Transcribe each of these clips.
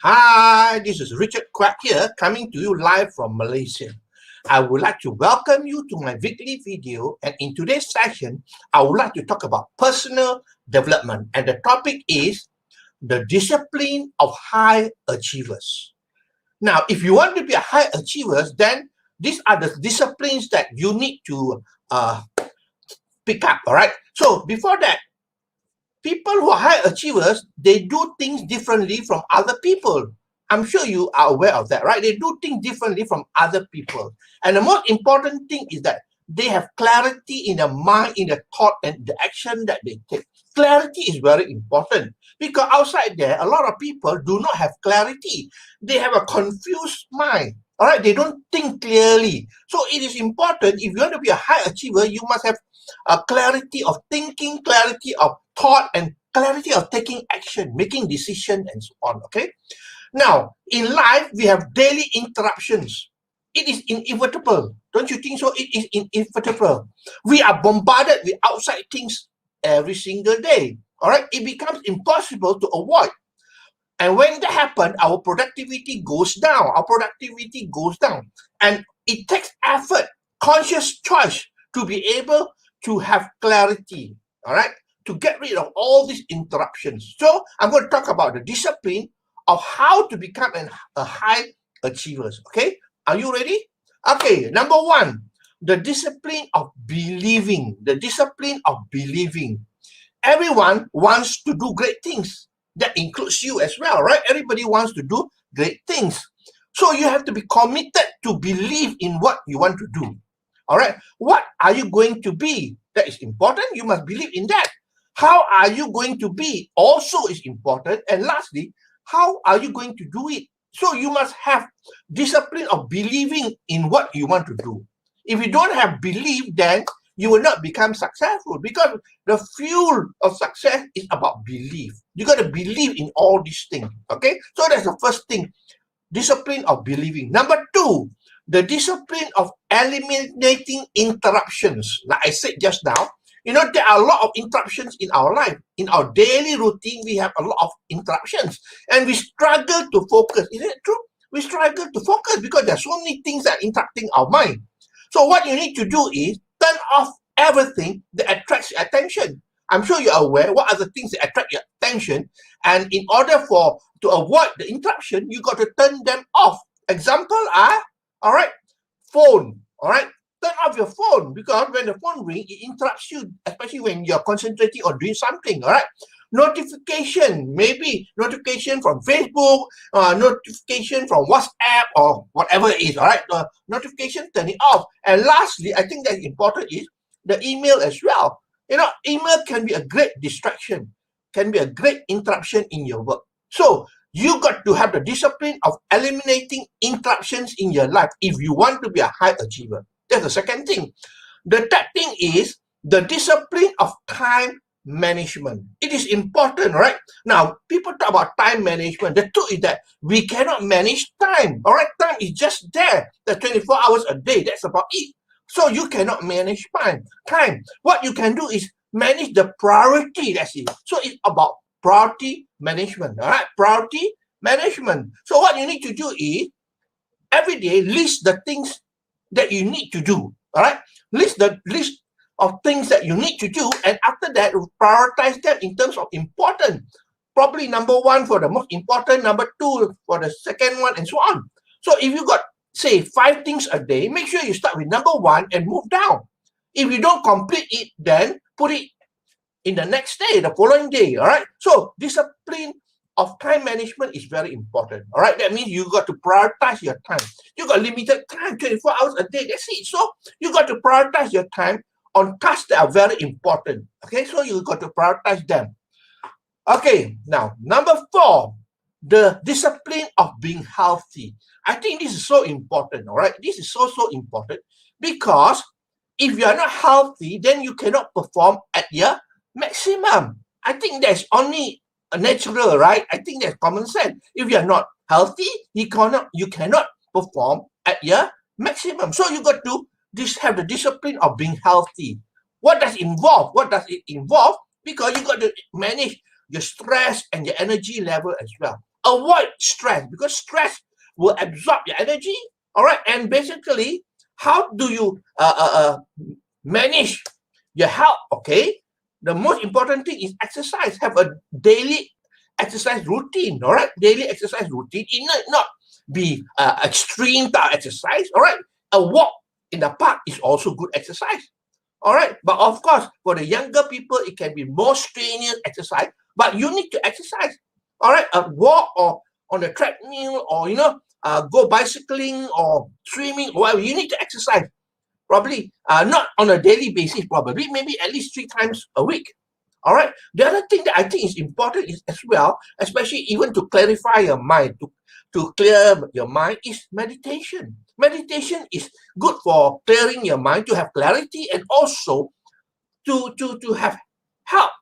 Hi, this is Richard Quack here, coming to you live from Malaysia. I would like to welcome you to my weekly video, and in today's session, I would like to talk about personal development, and the topic is the discipline of high achievers. Now, if you want to be a high achiever, then these are the disciplines that you need to pick up, all right? So before that, people who are high achievers, they do things differently from other people. I'm sure you are aware of that, right? They do things differently from other people. And the most important thing is that they have clarity in their mind, in their thought, and the action that they take. Clarity is very important because outside there, a lot of people do not have clarity. They have a confused mind. All right, they don't think clearly. So it is important, if you want to be a high achiever, you must have a clarity of thinking, clarity of thought, and clarity of taking action, making decision, and so on. Okay. Now, in life, we have daily interruptions. It is inevitable. Don't you think so? It is inevitable. We are bombarded with outside things every single day. All right. It becomes impossible to avoid. And when that happens, our productivity goes down. Our productivity goes down. And it takes effort, conscious choice to be able to have clarity, all right, to get rid of all these interruptions. So I'm going to talk about the discipline of how to become a high achiever. Okay, are you ready? Okay, number one, the discipline of believing. The discipline of believing. Everyone wants to do great things. That includes you as well, right? Everybody wants to do great things. So you have to be committed to believe in what you want to do. All right. What are you going to be? That is important. You must believe in that. How are you going to be? Also is important. And lastly, how are you going to do it? So you must have discipline of believing in what you want to do. If you don't have belief, then you will not become successful because the fuel of success is about belief. You got to believe in all these things. Okay. So that's the first thing. Discipline of believing. Number two, the discipline of eliminating interruptions. Like I said just now, there are a lot of interruptions in our life. In our daily routine, we have a lot of interruptions and we struggle to focus. Isn't it true? We struggle to focus because there are so many things that are interrupting our mind. So what you need to do is turn off everything that attracts your attention. I'm sure you're aware what are the things that attract your attention. And in order to avoid the interruption, you got to turn them off. Example are, all right, phone, all right. Turn off your phone because when the phone rings, it interrupts you, especially when you're concentrating on doing something, all right. Notification, maybe notification from Facebook, notification from WhatsApp or whatever it is, all right. Notification, turn it off. And lastly, I think that's important is the email as well. Email can be a great distraction, can be a great interruption in your work. So you got to have the discipline of eliminating interruptions in your life if you want to be a high achiever. That's the second thing. The third thing is the discipline of time management. It is important, right? Now, people talk about time management. The truth is that we cannot manage time. All right, time is just there. The 24 hours a day. That's about it. So you cannot manage time. What you can do is manage the priority. That's it. So it's about priority management. All right, priority management. So what you need to do is every day list the things that you need to do. All right, list of things that you need to do, and after that, prioritize them in terms of important. Probably number one for the most important, number two for the second one, and so on. So if you got, say, 5 things a day, make sure you start with number one and move down. If you don't complete it, then put it in the next day, the following day, all right? So discipline of time management is very important, all right? That means you got to prioritize your time. You got limited time, 24 hours a day, that's it. So you got to prioritize your time on tasks that are very important, okay? So you got to prioritize them. Okay, now, number 4, the discipline of being healthy. I think this is so important, all right? This is so important because if you are not healthy, then you cannot perform at your maximum. I think that's only natural, right? I think that's common sense. If you are not healthy, you cannot perform at your maximum. So you got to have the discipline of being healthy. What does it involve? Because you got to manage your stress and your energy level as well. A avoid stress, because stress will absorb your energy. All right, and basically, how do you manage your health? Okay, the most important thing is exercise. Have a daily exercise routine. All right, daily exercise routine. It might not be extreme type exercise. All right, a walk in the park is also good exercise. All right, but of course, for the younger people, it can be more strenuous exercise, but you need to exercise. All right, a walk or on a treadmill, or go bicycling or swimming, or whatever. You need to exercise. Probably not on a daily basis, probably maybe at least 3 times a week. All right. The other thing that I think is important is as well, especially even to clarify your mind, to clear your mind, is meditation. Meditation is good for clearing your mind, to have clarity, and also to have help.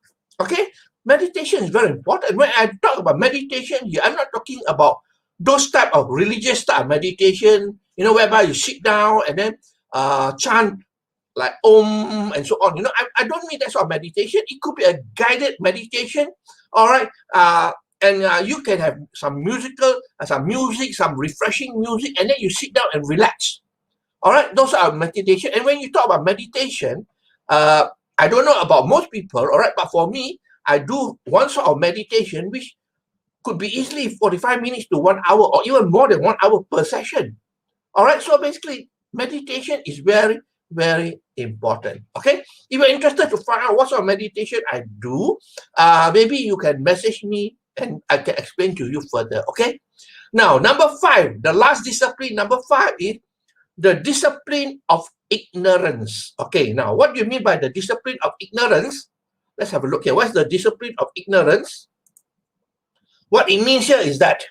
Okay. Meditation is very important. When I talk about meditation here, I'm not talking about those type of religious type of meditation, whereby you sit down and then chant like Om and so on. I don't mean that sort of meditation. It could be a guided meditation. All right. And you can have some music, some refreshing music, and then you sit down and relax. All right. Those are meditation. And when you talk about meditation, I don't know about most people. All right. But for me, I do one sort of meditation, which could be easily 45 minutes to 1 hour, or even more than 1 hour per session. All right. So basically, meditation is very, very important. Okay. If you're interested to find out what sort of meditation I do, maybe you can message me and I can explain to you further. Okay. Now, number 5, the last discipline, number 5 is the discipline of ignorance. Okay. Now, what do you mean by the discipline of ignorance? Let's have a look here. What's the discipline of ignorance? What it means here is that,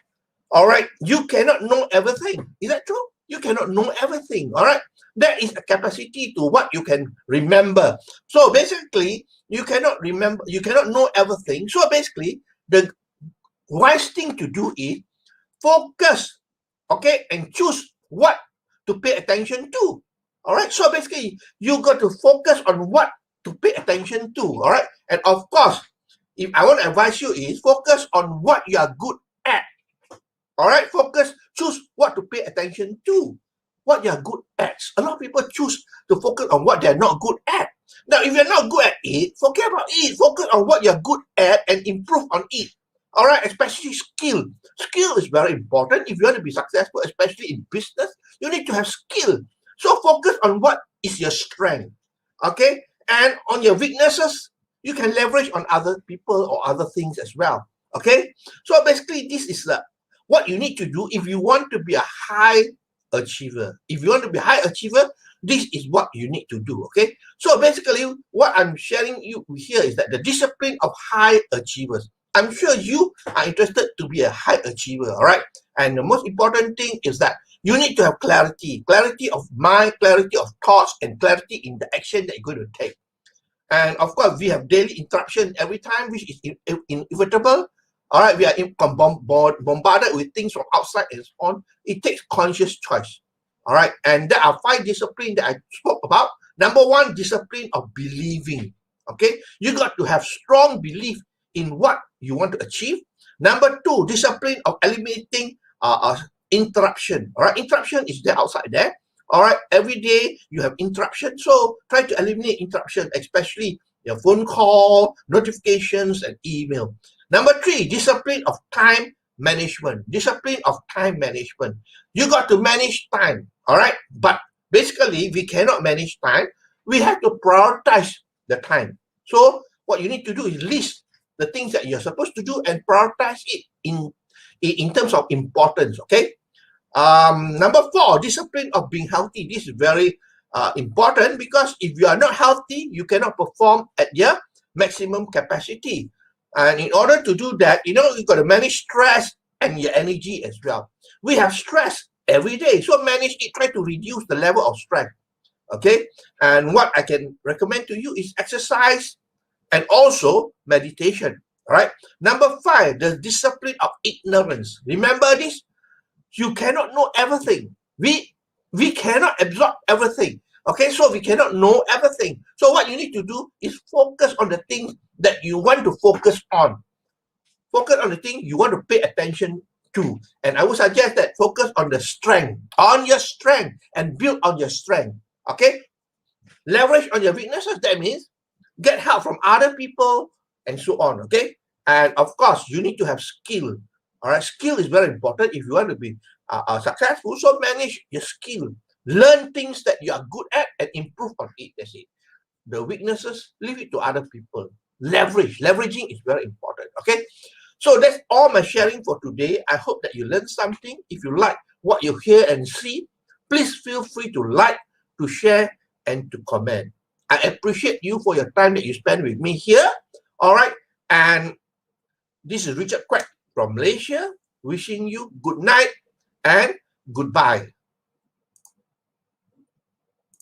all right, you cannot know everything. Is that true? You cannot know everything. All right. That is a capacity to what you can remember. So basically, you cannot remember, you cannot know everything. So basically, the wise thing to do is focus, okay, and choose what to pay attention to. All right. So basically, you got to focus on what to pay attention to. All right. And of course, if I want to advise you is focus on what you are good at. All right. Focus, choose what to pay attention to. What you're good at. A lot of people choose to focus on what they're not good at. Now, if you're not good at it, forget about it. Focus on what you're good at and improve on it. All right, especially skill. Skill is very important. If you want to be successful, especially in business, you need to have skill. So focus on what is your strength. Okay, and on your weaknesses, you can leverage on other people or other things as well. Okay, so basically, this is what you need to do if you want to be a high achiever. If you want to be a high achiever, this is what you need to do. Okay, so basically what I'm sharing you here is that the discipline of high achievers. I'm sure you are interested to be a high achiever. All right, and the most important thing is that you need to have clarity of mind, clarity of thoughts, and clarity in the action that you're going to take. And of course, we have daily interruption every time, which is inevitable. All right, we are bombarded with things from outside and so on. It takes conscious choice. All right, and there are 5 disciplines that I spoke about. Number 1, discipline of believing. Okay, you got to have strong belief in what you want to achieve. Number 2, discipline of eliminating interruption. All right, interruption is there outside there. All right, every day you have interruption, so try to eliminate interruption, especially your phone call, notifications, and email. Number 3, discipline of time management. Discipline of time management. You got to manage time, all right? But basically, we cannot manage time. We have to prioritize the time. So what you need to do is list the things that you're supposed to do and prioritize it in terms of importance, okay? Number 4, discipline of being healthy. This is very important, because if you are not healthy, you cannot perform at your maximum capacity. And in order to do that, you've got to manage stress and your energy as well. We have stress every day, so manage it. Try to reduce the level of stress. Okay, and what I can recommend to you is exercise and also meditation. All right. Number 5, the discipline of ignorance. Remember this. You cannot know everything. We cannot absorb everything. Okay, so we cannot know everything. So what you need to do is focus on the things that you want to focus on. Focus on the thing you want to pay attention to. And I would suggest that focus on the strength, on your strength, and build on your strength. Okay? Leverage on your weaknesses. That means get help from other people and so on. Okay? And of course, you need to have skill. All right? Skill is very important if you want to be successful. So manage your skill. Learn things that you are good at and improve on it. That's it. The weaknesses, leave it to other people. Leveraging is very important. Okay? So that's all my sharing for today. I hope that you learned something. If you like what you hear and see, please feel free to like, to share, and to comment. I appreciate you for your time that you spend with me here. All right. And this is Richard Quek from Malaysia, wishing you good night and goodbye.